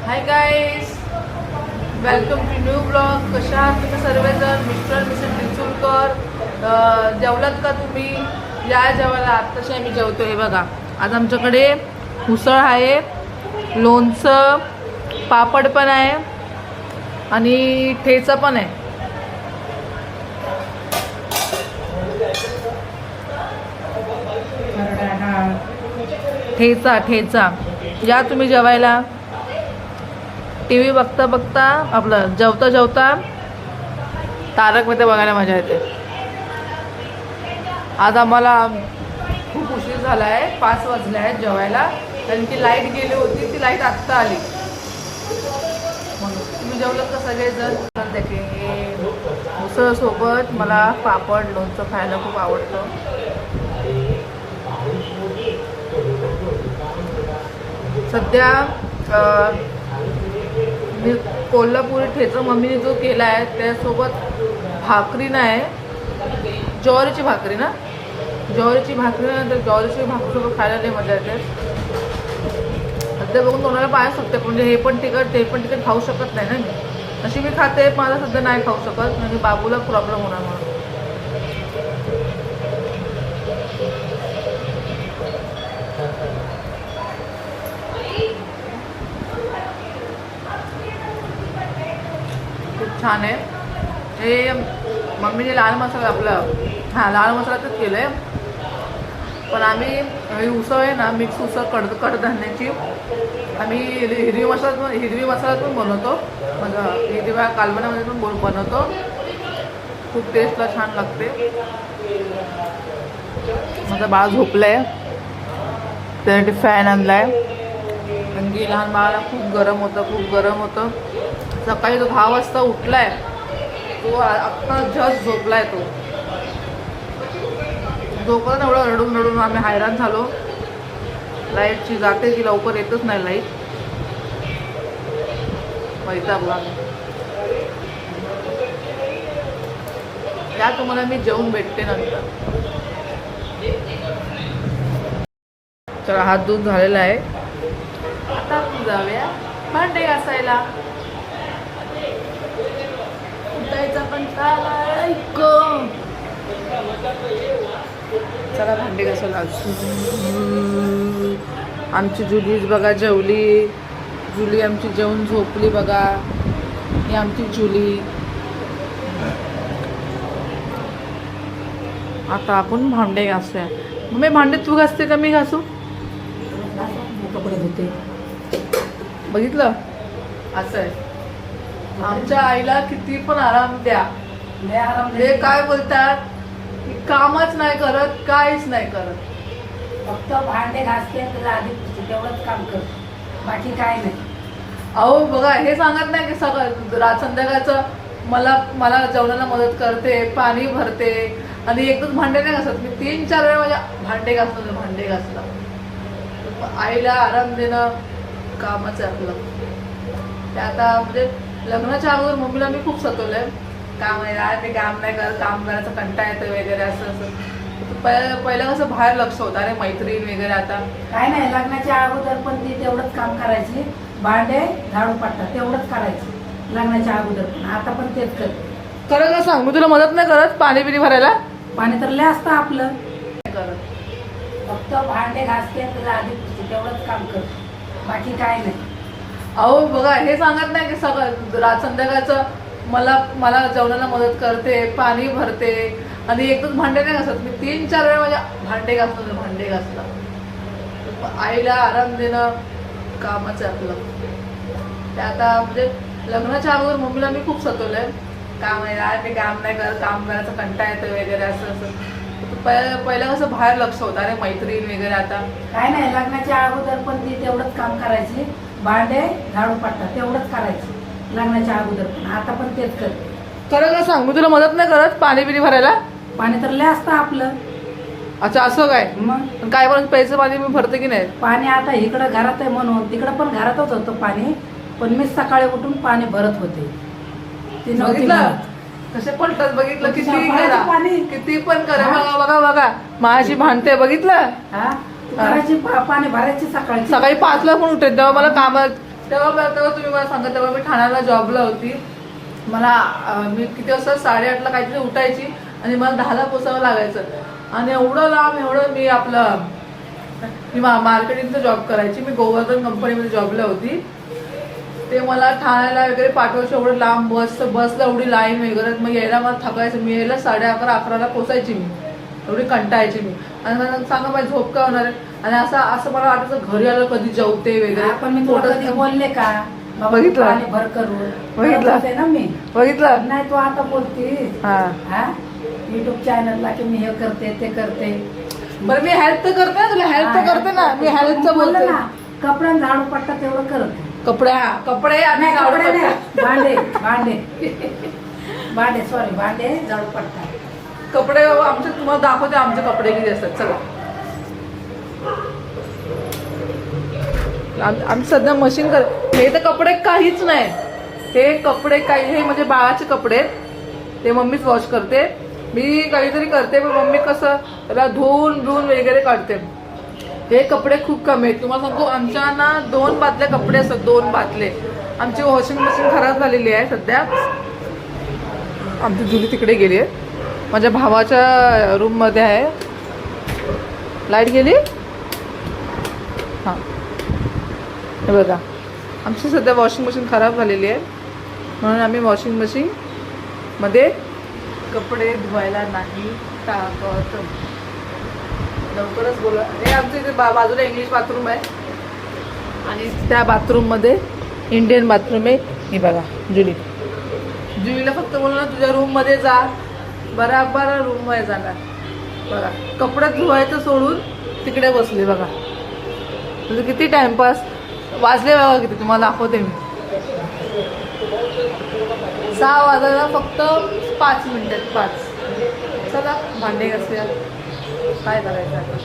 High guys, welcome to new blog. कशा आहात तुम्ही सर्वजण? मिस्टर मिसेस डिचुलकर, जेवलात का तुम्ही? या जेवायला. आत्ताशी आम्ही जेवतो. हे बघा, आज आमच्याकडे उसळ आहे, लोणचं, पापड पण आहे आणि ठेचा पण आहे. ठेचा ठेचा या तुम्ही जेवायला. टी व्ही बघता बघता आपलं जेवता जेवता तारक मेहता बघायला मजा येते. आज आम्हाला खूप उशीर झाला आहे, 5 वाजले आहेत जेवायला, कारण की लाईट गेली होती. ती लाईट आत्ता आली. म्हणून तुम्ही जेवलं का सगळेजण? देखेंगे उसळ सोबत मला पापड लोणचं खायला खूप आवडतं. सध्या मी कोल्हापुरी ठेचा मम्मीने जो केला आहे त्यासोबत भाकरी नाही, ज्वारीची भाकरी ना, ज्वारीची भाकरी नंतर ज्वारीची भाकरीसोबत खायला लई मजा येते. सध्या बघून कोणाला पाहायला शकते, म्हणजे हे पण तिखट ते पण तिखट खाऊ शकत नाही ना मी. अशी मी खाते, मला सध्या नाही खाऊ शकत, म्हणजे बाबूला प्रॉब्लेम होणार म्हणून. खूप छान आहे हे. मम्मीने लाल मसाला लाल मसाल्यातच केलं आहे, पण आम्ही ही उसळ आहे ना, मिक्स उसळ कडधान्याची आम्ही हिरवी मसाल्यातून बनवतो. म्हणजे हिरव्या कालवणामध्ये पण बनवतो. खूप टेस्टला छान लागते. माझा बाळ झोपलं आहे, त्यासाठी फॅन आणला आहे. आणखी लहान बाळाला खूप गरम होतं. सकाळी तो 10 वाजता उठलाय, तो आत्ता जस्ट झोपलाय. तो झोपला एवढं रडून आम्ही हैराण झालो. लाईटची जाते की लवकर येतच नाही लाईट. वैतागलो आम्ही. त्या तुम्हाला मी जेवून भेटते नंतर. तर हात धुवून झालेला आहे. आता आपण जाऊया भांडे घासायला. पण चला भांडे घासायला. आमची जुलीच बघा जेवली. जुली आमची जेवून झोपली बघा. ही आमची जुली. आता आपण भांडे घासूया. मग भांडे तू घासते का मी घासू? कपडे धुते. बघितलं, असं आहे. आमच्या आईला किती पण आराम द्या, हे काय बोलतात की कामच नाही करत, काहीच नाही करत. फक्त भांडे घासते, तुला आधी तेवढंच काम कर, बाकी काय नाही. अहो बघा, हे सांगत नाही की सगळं संध्याकाळचं मला जेवणाला मदत करते, पाणी भरते आणि एकदम भांडे नाही घासत. मी 3-4 वेळा माझ्या भांडे घासलं. आईला आराम देणं कामच आहे आपलं. ते आता म्हणजे लग्नाच्या अगोदर मम्मीला मी खूप सतवलंय. काम आहे, ते काम नाही करत, काम करायचं कंटाळा येतं वगैरे असं. पहिलं कसं बाहेर लक्ष होतं, अरे मैत्रीण वगैरे. आता काय नाही, लग्नाच्या अगोदर पण ती तेवढंच काम करायची, भांडे झाडू पाटा तेवढंच करायचं लग्नाच्या अगोदर पण. आता पण तेच खरं का सांग, मी तुला मदत नाही करत पाणी बिणी भरायला? पाणी तर लय असतं आपलं. करत फक्त भांडे घासते, तुला आधी तेवढंच काम कर, बाकी काय नाही. अहो बघा, हे सांगत नाही की सगळं संध्याकाळचं मला जेवणाला मदत करते, पाणी भरते आणि एकदम भांडे नाही घासत. मी 3-4 वेळा माझ्या भांडे घासलं. आईला आराम देणं कामच आहे आपलं. ते आता म्हणजे लग्नाच्या अगोदर मम्मीला मी खूप सतवलंय. काम आहे, ते काम नाही करत, काम करायचं कंटाळा येतं वगैरे असं. पहिलं कसं बाहेर लक्ष होतं, अरे मैत्रीण वगैरे. आता काय नाही, लग्नाच्या अगोदर पण ती तेवढंच काम करायची, भांडे झाडू पाटा तेवढंच करायचं लग्नाच्या अगोदर पण. आता पण तेच कर. खरं का सांग, मी तुला मदत नाही करत पाणी बिणी भरायला? पाणी तर लय असतं आपलं. अच्छा, असं काय? मग काय पण पैसे पाणी मी भरते की नाही? पाणी आता इकडं घरात आहे म्हणून, तिकडं पण घरातच होतं पाणी, पण मी सकाळी उठून पाणी भरत होते. ती नव्हती बघितलं कसे पलटत, बघितलं किती पाणी किती पण करा. बघा माझी भांडते, बघितलं. पाणी भरायची सकाळी. सकाळी 5ला पण उठते, तेव्हा मला काम तेव्हा तुम्ही मला सांगा, तेव्हा मी ठाण्याला जॉबला होती. मला मी किती वाजता 8:30ला काहीतरी उठायची आणि मला 10ला पोचावं लागायचं. आणि एवढं लांब, एवढं मी मार्केटिंगचा जॉब करायची. मी गोवर्धन कंपनीमध्ये जॉबला होती. ते मला ठाण्याला वगैरे पाठवायचं, एवढं लांब बसला एवढी लाईन वगैरे. मग यायला मला थकायचं. मी यायला 11:30-11ला पोचायची. मी एवढी कंटाळायची मी. आणि मला सांगा माझी झोप काय होणार आहे. आणि असं मला वाटायचं घरी आलं कधी जेवते वगैरे. आपण मी तुला कधी बोलले का बाबा बघितलं. पाणी भर करून बघितलं. बोलते ना मी. बघितलं नाही तू आता बोलते हा. युट्यूब चॅनलला की मी हे करते ते करते. बरं मी हेल्प तर करते ना, तुला हेल्प तर करते ना. मी हेल्पचं बोलते ना. कपड्यां झाडू पट्टा तेवढं करते. कपडे आणि नाही, झाडू कपडे नाही. पट्टा. भांडे सॉरी भांडे झाडू पट्टा. कपडे आमचे तुम्हाला दाखवते आमचे कपडे किती असतात. चला आम्ही सध्या मशीन हे तर कपडे काहीच नाही. हे कपडे हे म्हणजे बाळाचे कपडे आहेत. ते मम्मीच वॉश करते. मी काहीतरी करते पण मम्मी कसं त्याला धुवून वगैरे काढते. हे कपडे खूप कमी आहेत. तुम्हाला सांगू आमच्या ना 2 बादले कपडे असतात. 2 बादले. आमची वॉशिंग मशीन खराब झालेली आहे सध्या. आमची जुली तिकडे गेली आहे. माझ्या भावाच्या रूममध्ये आहे. लाईट गेली. हां हे बघा आमची सध्या वॉशिंग मशीन खराब झालेली आहे. म्हणून आम्ही वॉशिंग मशीनमध्ये कपडे धुवायला नाही टाकत. लवकरच बोला. हे आमचं इथे बाजूला इंग्लिश बाथरूम आहे आणि त्या बाथरूममध्ये इंडियन बाथरूम आहे. ही बघा जुलीला फक्त बोलणार तुझ्या रूममध्ये जा, बराबर रूममध्ये जाणार. बघा कपडे धुवायचं सोडून तिकडे बसले. बघा तुझं किती टाइमपास वाजले. बघा किती तुम्हाला दाखवते मी. 6 वाजायला फक्त 5 मिनिटात 5. चला भांडे घासूया. काय करायचं आता.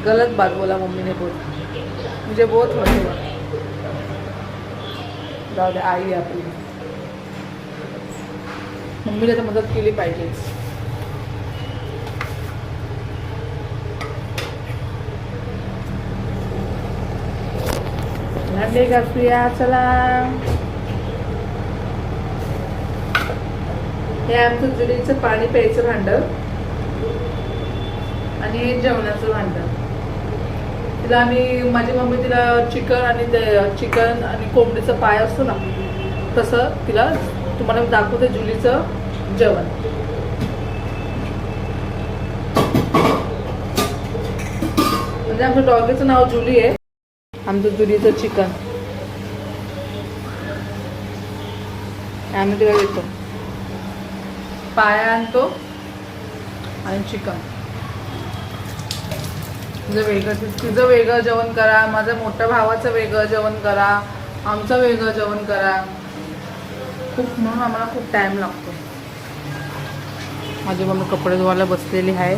गलत बात बोला मम्मीने बोल मुझे बहुत होते. जाऊ दे आई आपली. मम्मीला तर मदत केली पाहिजे. भांडे घासूया चला. हे आमचं जुलीचं पाणी प्यायचं भांडं आणि हे जेवणाचं भांडं. तिला माझी मम्मी तिला चिकन आणि कोंबडीचं पाय असतो ना तसं तिला तुम्हाला दाखवते जुलीचं जेवण. म्हणजे आमच्या डॉगीचं नाव जुली आहे. आमचं जुलीचं चिकन आम्ही तिला देतो. पाया आणतो आणि चिकन. तिचं वेगळं जेवण करा, माझ्या मोठ्या भावाचं वेगळं जेवण करा, आमचं वेगळं जेवण करा. म्हणून आम्हाला खूप टाइम लागतो. माझी मम्मी कपडे धुवायला बसलेली आहे.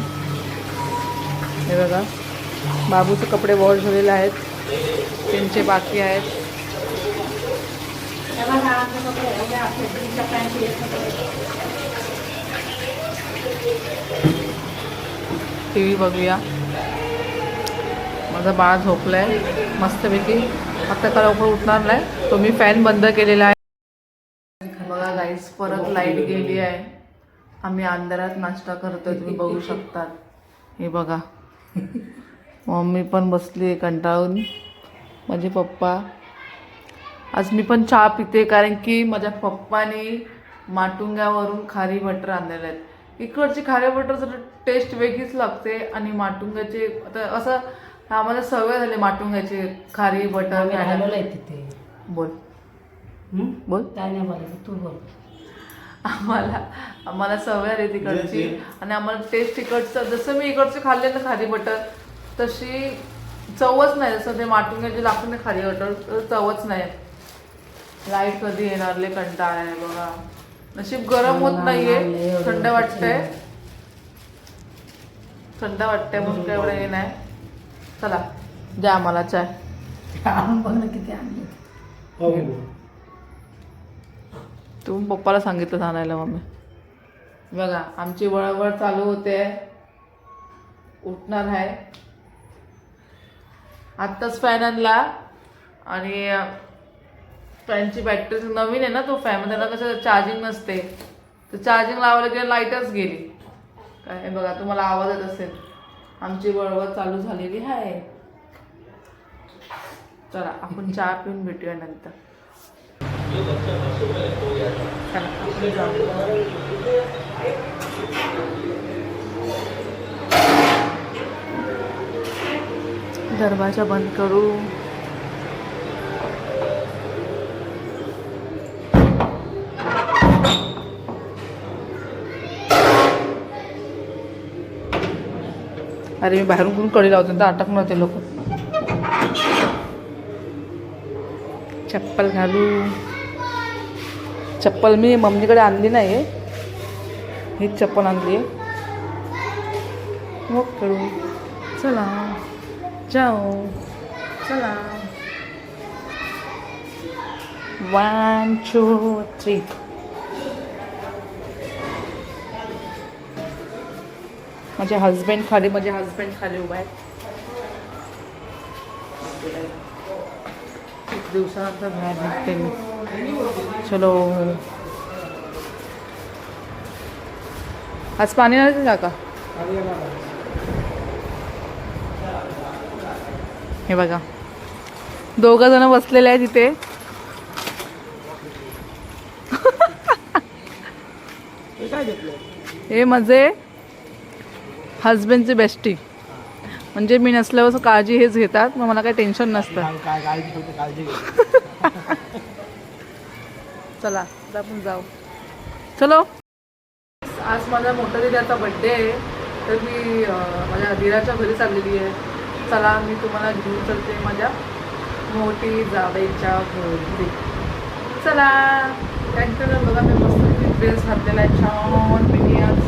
हे बघा बाबूचे कपडे वॉश झालेले आहेत, त्यांचे बाकी आहेत. टी व्ही बघूया. माझा बाळ झोपलाय मस्तपैकी. आता का लवकर उठणार नाही. तो मी फॅन बंद केलेला आहे. बघा गाईस परत लाईट गेली आहे. आम्ही अंधारात नाश्ता करतोय तुम्ही बघू शकतात. हे बघा मम्मी पण बसली आहे कंटाळून. माझे पप्पा आज मी पण चहा पिते कारण की माझ्या पप्पानी माटुंग्यावरून खारी बटर आणलेले आहेत. इकडची खारी बटर जर टेस्ट वेगळीच लागते आणि माटुंग्याची आता असं आम्हाला सवय झाली माटुंग्याची खारी बटर. बोल बोल काय नाही बोलायचं तू बोल. आम्हाला सवय आली तिकडची आणि आम्हाला टेस्ट तिकडचं जसं मी इकडचे खाल्ले ना खारी बटर तशी चवच नाही. जसं ते माटुंग्याची लागते ना खारी बटर चवच नाही. लाईट कधी येणार लय कंटाळा आहे बघा. नशीब गरम होत नाहीये, थंड वाटतंय. थंड वाटतंय म्हणून काय एवढं हे नाही. चला द्या आम्हाला चाय. किती आणले तू पप्पाला सांगितलं आणायला मम्मी. बघा आमची वळवळ चालू होते. उठणार आहे. आत्ताच फॅन आणला आणि फॅनची बॅटरी नवीन आहे ना तो फॅन, त्याला कसं चार्जिंग नसते, तर चार्जिंग लावायला गेलं लाईटच गेली. काय बघा तुम्हाला आवाज येत असेल, आमची वळवळ चालू झालेली आहे. चला आपण चहा पिऊन भेटूया नंतर. चला आपण जाऊ. दरवाजा बंद करू. अरे मी बाहेरून कोण कडी लावतो तर अटकणार ते लोक. चप्पल घालू. चप्पल मी मम्मीकडे आणली नाही आहे, हीच चप्पल आणली आहे. मग करू. चला जाओ. चला 1 2 3. माझे हस्बंड खाली उभा आहे. खूप दिवसानंतर बाहेर निघते मी. चलो. आज पाणी नाही का? हे बघा 2 जण बसलेले आहेत तिथे. हे माझे हजबंडचे बेस्टी, म्हणजे मी नसल्यावर काळजी हेच घेतात, मग मला काही टेन्शन नसतं. चला आता आपण जाऊ. चलो. आज माझ्या मोठ्या दिराचा बड्डे आहे, तर मी माझ्या दिराच्या घरी चाललेली आहे. चला मी तुम्हाला घेऊन चलते माझ्या मोठी जावेच्या घरी. चला. त्यांच्याकडे बघा मी मस्त ड्रेस घातलेला आहे, छान मिनी आज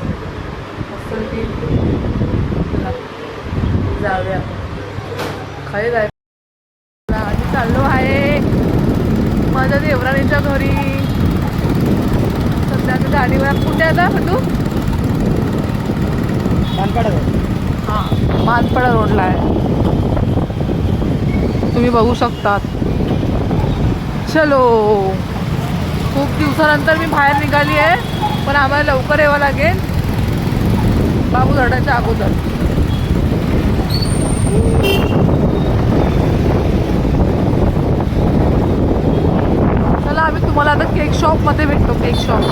मस्तपैकी. जाऊया खाली जायचं. आधी चाललो आहे माझ्या देवराणीच्या घरी. सध्या मी गाडीवर. कुठे आता तू? हां मानपाडा रोडला आहे, तुम्ही बघू शकतात. चलो. खूप दिवसानंतर मी बाहेर निघाली आहे, पण आम्हाला लवकर यावं लागेल बाबू धडाच्या अगोदर. चला आम्ही तुम्हाला आता केक शॉपमध्ये भेटतो. Cake shop.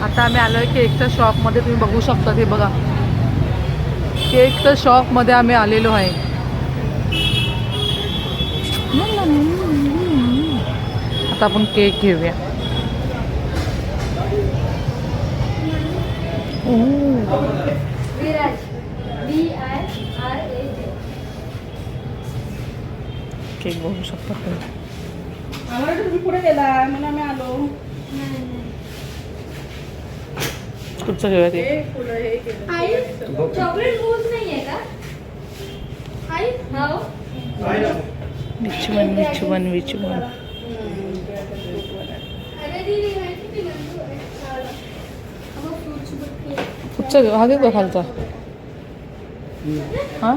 आता आम्ही आलो आहे केकच्या शॉपमध्ये, तुम्ही बघू शकता. हे बघा केकच्या शॉपमध्ये आम्ही आलेलो आहे. आता आपण केक घेऊया. केक बघू शकता तुम्ही. पुढे गेला म्हणून आम्ही आलो. कुठचं घेऊया ते? चॉकलेट मूज नाही आहे का? आई हाव विच वन अरे दीदी माहिती नाही मग फ्रूट्स बघ. कुठचा घेऊ? हा घेऊ का खालचा? हां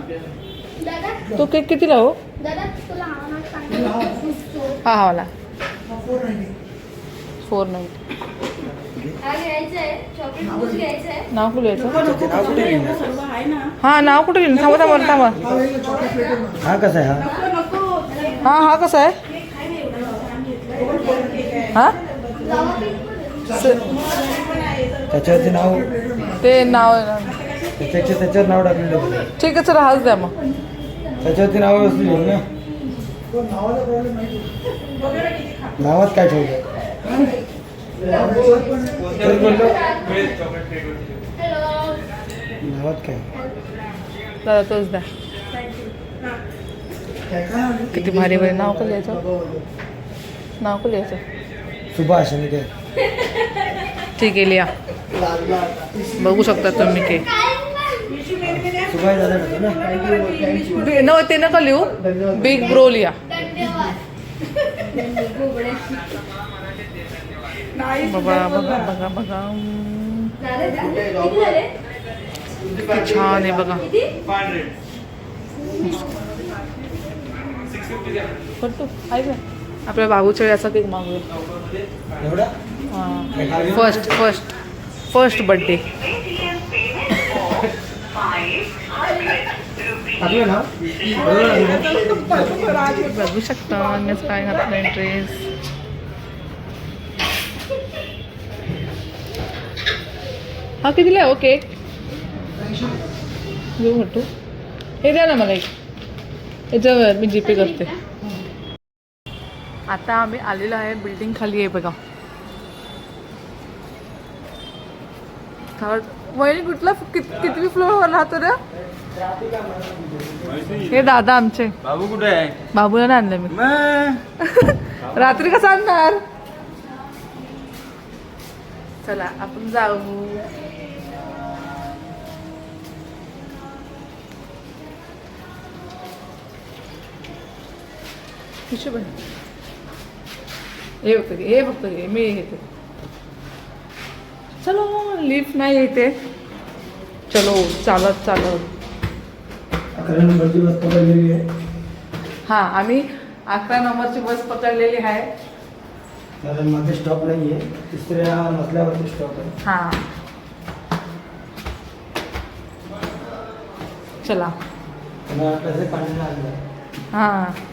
दादा तो केक कितीला हो? दादा तुला आवाज सांग. हा वाला 490. हा घ्यायचं आहे चॉकलेट मूज घ्यायचं आहे. नाव कुठे लिहायचं? सर्व आहे ना. हां नाव कुठे लिहिलं? थांबा. हा कसा आहे हा? हा कसा आहे? हा त्याच्यावरती नाव ते नाव आहे ना. त्याच्यावर नाव टाकलेलं होतं. ठीक आहे चला हाच द्या मग. त्याच्यावरती नाव असली ना. नावात काय ठेवलं? तेच बोललो. नावात काय? दादा तोच द्या. किती भारी भारी. नाव का लिहायचं? सुभाष आणि ते ठीक आहे लिहा. बघू शकता तुम्ही केक. सुभाष दादा होतं ना. न ते नका लिहू, बिग ब्रो लिहा. बघा किती छान आहे बघा. करतो आहे का आपल्या बाबूच्या याचा केक मागूया एवढा फर्स्ट बर्थडे टाकलं ना बघू शकता मीच काय घातलं ड्रेस हा कितीला आहे ओके घेऊ म्हटू हे द्या ना मला एक याच्यावर मी जीपे करते आता आम्ही आलेलो आहे बिल्डिंग खाली आहे बघा वहिनी कुठला कितवी फ्लोअरवर राहतो रे हे दादा आमचे बाबू कुठे आहे बाबूला नाही आणलं मी रात्री कसं आणणार चला आपण जाऊ हिशोबाने हे फक्त हे मी येते चलो लिफ्ट नाही येते चलो चालत 11 नंबरची बस पकडलेली आहे हां आम्ही 11 नंबरची बस पकडलेली आहे कारण मध्ये स्टॉप नाही आहे तिसऱ्या मजल्यावरती स्टॉप आहे हां चला मला कसं पाण्याला आणलं हां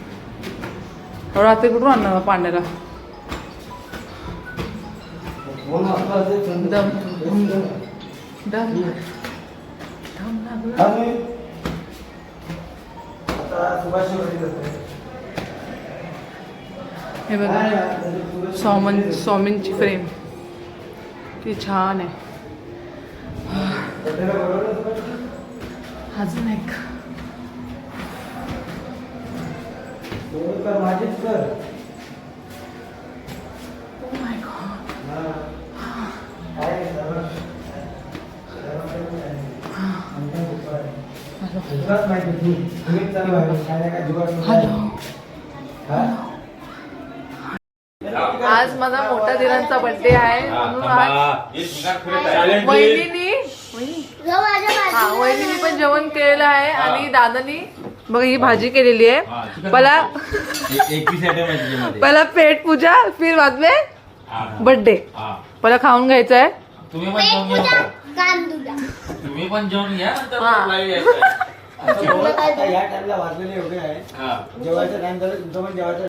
रात्री कुठून आणणार पांड्याला फोन आपला दम लागला आता सुभाष हे बघा स्वामींची फ्रेम ती छान आहे अजून एक माझीच कर Oh my God. आज माझा मोठ्या दिरांचा बर्थडे आहे म्हणून आज वहिनीने पण जेवण केलेलं आहे आणि दादानी बघा ही भाजी केलेली आहे पहिला पेट पूजा फिर बाद में बर्थडे पहिला खाऊन घ्यायचं आहे तुम्ही पण जेवण घ्या या टाइमला वाजलेले एवढे आहे जेवायचं टाइम झालं तुमचं पण जेवायचं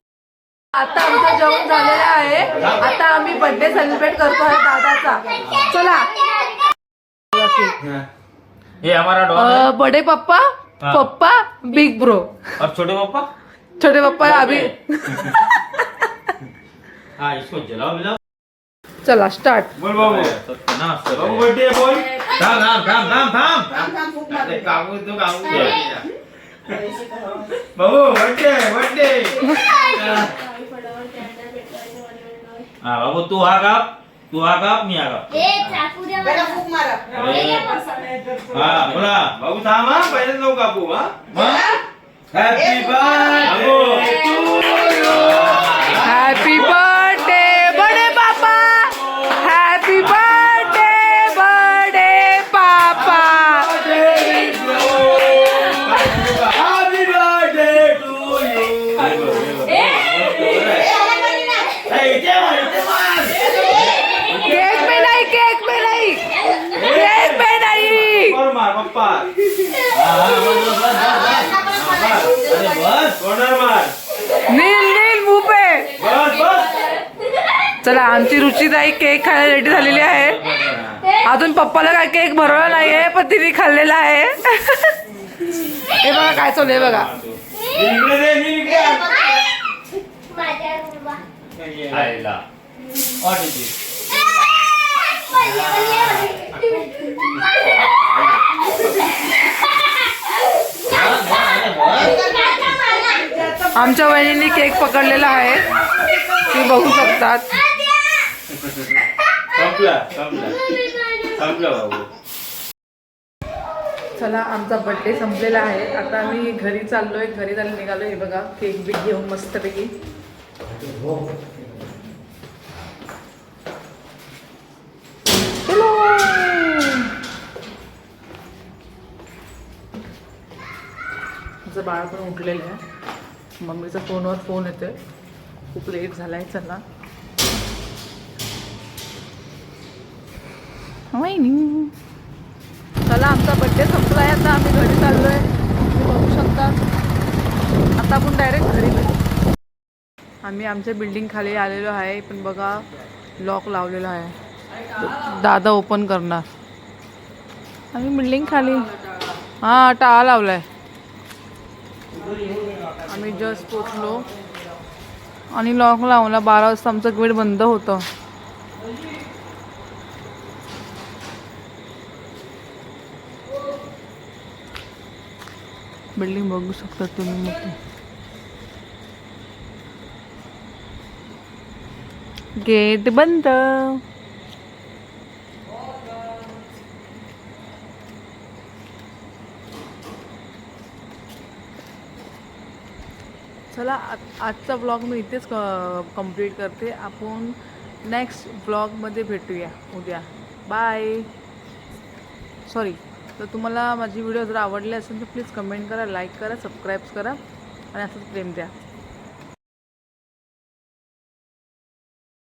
आता आमचं जेवण झालेलं आहे आता आम्ही बर्थडे सेलिब्रेट करतो आहे दादाचा चला ये हमारा डॉग बड़े पप्पा पप्पा बिग ब्रो और छोटे पप्पा अभी हाँ इसको जलाओ मिलाओ चला स्टार्ट बोल बाबू बाबू बर्थडे बोल थाम अरे कामू तो कामू बाबू बर्थडे हाँ बाबू तू हा काप मी हा काप हाँ बोला बाबू थांब हा पहिले जाऊ कापू हा हॅपी हॅपी बर्थडे बड़े पापा हॅपी बर्थडे बड़े पापा केक में नहीं मार पप्पा नील मुंह पे बस चला आमची रुचिताई केक खायला रेडी झालेली आहे अजून पप्पाला काय केक भरवला नाहीये पण तिने खाल्लेला आहे हे बघा काय चालू आहे बघा आमच्या वहिनीने केक पकडलेला आहे तुम्ही बघू शकतात चला आमचा बर्थडे संपलेला आहे आता आम्ही घरी चाललोय घरी जायला निघालोय हे बघा केक बिक घेऊन मस्तपैकी माझं बाळ पण उठलेलं आहे मम्मीचा फोनवर फोन येतोय, खूप लेट झालाय. चला वहिनी, चला आमचा बड्डे संपलाय. आता आम्ही घरी चाललोय, तुम्ही बघू शकता. आता आपण डायरेक्ट घरी जाऊ. आम्ही आमच्या बिल्डिंग खाली आलेलो आहे, पण बघा लॉक लावलेला आहे. दादा ओपन करणार. आम्ही बिल्डिंग खाली, हां टाळा लावलाय. आम्ही जस्ट पोचलो आणि लॉक लावला. 12 वाजता आमचं गेट बंद होतं. बिल्डिंग बघू शकता तुम्ही मोठी. गेट बंद. चला आजचा व्लॉग मी इथेच कंप्लीट करते. आपण नेक्स्ट व्लॉगमध्ये भेटूया उद्या. बाय. सॉरी. तर तुम्हाला माझी व्हिडिओ जर आवडली असेल तर प्लीज कमेंट करा, लाईक करा, सबस्क्राईब करा आणि असंच प्रेम द्या.